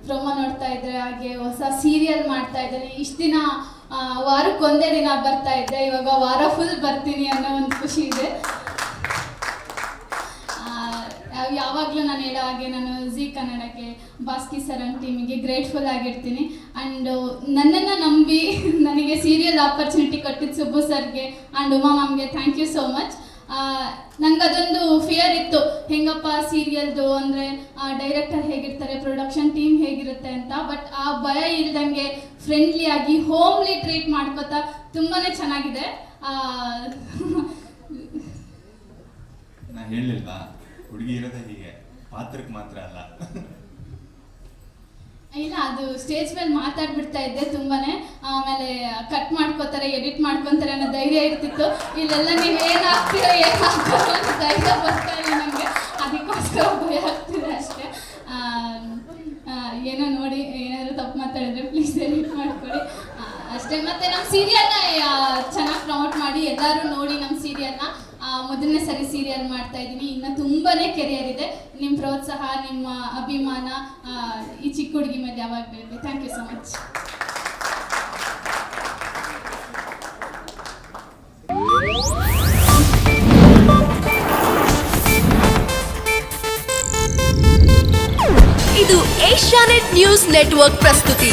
Promo ನೋಡ್ತಾ ಇದ್ರೆ, ಹಾಗೆ ಹೊಸ ಸೀರಿಯಲ್ ಮಾಡ್ತಾ ಇದ್ದಾರೆ. ಇಷ್ಟು ದಿನ ವಾರಕ್ಕೊಂದೇ ದಿನ ಬರ್ತಾ ಇದ್ದೆ, ಇವಾಗ ವಾರ ಫುಲ್ ಬರ್ತೀನಿ ಅನ್ನೋ ಒಂದು ಖುಷಿ ಇದೆ. ಯಾವಾಗಲೂ ನಾನು ಹೇಳೋ ಹಾಗೆ ನಾನು ಜಿ ಕನ್ನಡಕ್ಕೆ, ಬಾಸ್ಕಿ ಸರ್ ಅಂಡ್ ಟೀಮಿಗೆ ಗ್ರೇಟ್ಫುಲ್ ಆಗಿರ್ತೀನಿ. ಆ್ಯಂಡ್ ನನ್ನನ್ನು ನಂಬಿ ನನಗೆ ಸೀರಿಯಲ್ ಆಪರ್ಚುನಿಟಿ ಕೊಟ್ಟಿದ್ದು ಸುಬ್ಬು ಸರ್ಗೆ ಆ್ಯಂಡ್ ಉಮಾ ಮ್ಯಾಮ್ಗೆ ಥ್ಯಾಂಕ್ ಯು ಸೋ ಮಚ್. ನನಗದೊಂದು ಫಿಯರ್ ಇತ್ತು, ಹೆಂಗಪ್ಪ ಸೀರಿಯಲ್ದು ಅಂದರೆ ಡೈರೆಕ್ಟರ್ ಹೇಗಿರ್ತಾರೆ, ಪ್ರೊಡಕ್ಷನ್ ಟೀಮ್ ಹೇಗಿರುತ್ತೆ ಅಂತ. ಬಟ್ ಆ ಭಯ ಇಲ್ದಂಗೆ ಫ್ರೆಂಡ್ಲಿಯಾಗಿ ಹೋಮ್ಲಿ ಟ್ರೀಟ್ ಮಾಡ್ಕೋತಾ ತುಂಬಾ ಚೆನ್ನಾಗಿದೆ. ನಾನು ಹೇಳಿಲ್ವಾ, ಹುಡುಗಿ ಇರೋದೇ ಹೀಗೆ, ಪಾತ್ರಕ್ಕೆ ಮಾತ್ರ ಅಲ್ಲ. ಇಲ್ಲ, ಅದು ಸ್ಟೇಜ್ ಮೇಲೆ ಮಾತಾಡ್ಬಿಡ್ತಾ ಇದ್ದೆ ತುಂಬಾನೇ. ಆಮೇಲೆ ಕಟ್ ಮಾಡ್ಕೋತಾರೆ, ಎಡಿಟ್ ಮಾಡ್ಕೊತಾರೆ ಅನ್ನೋ ಧೈರ್ಯ ಇರ್ತಿತ್ತು. ಇಲ್ಲೆಲ್ಲ ನೀವು ಏನಾಗ್ತೀರೋ ಏನಾಗ್ತಾರೋ ಅನ್ನೋ ಧೈರ್ಯ ಬರ್ತಾ ಇಲ್ಲ ನಮಗೆ, ಅದಕ್ಕೋಸ್ಕರ ಭಯ ಆಗ್ತಿದೆ ಅಷ್ಟೇ. ಏನೋ ನೋಡಿ, ಏನಾದರೂ ತಪ್ಪು ಮಾತಾಡಿದ್ರೆ ಪ್ಲೀಸ್ ಎಡಿಟ್ ಮಾಡ್ಕೊಡಿ ಅಷ್ಟೇ. ಮತ್ತು ನಮ್ಮ ಸೀರಿಯಲ್ನ ಚೆನ್ನಾಗಿ ಪ್ರಮೋಟ್ ಮಾಡಿ, ಎಲ್ಲರೂ ನೋಡಿ ನಮ್ಮ ಸೀರಿಯಲ್ನ. ಮೊದಲನೇ ಸರಿ ಸೀರಿಯಲ್ ಮಾಡ್ತಾ ಇದ್ದೀನಿ, ಇನ್ನು ತುಂಬಾ ಕೆರಿಯರ್ ಇದೆ. ನಿಮ್ಮ ಪ್ರೋತ್ಸಾಹ, ನಿಮ್ಮ ಅಭಿಮಾನ ಈ ಚಿಕ್ಕ ಹುಡುಗಿ ಮೇಲೆ ಯಾವಾಗ ಬೇಕು. Thank you so much. ಇದು ಏಷ್ಯಾನೆಟ್ ನ್ಯೂಸ್ ನೆಟ್ವರ್ಕ್ ಪ್ರಸ್ತುತಿ.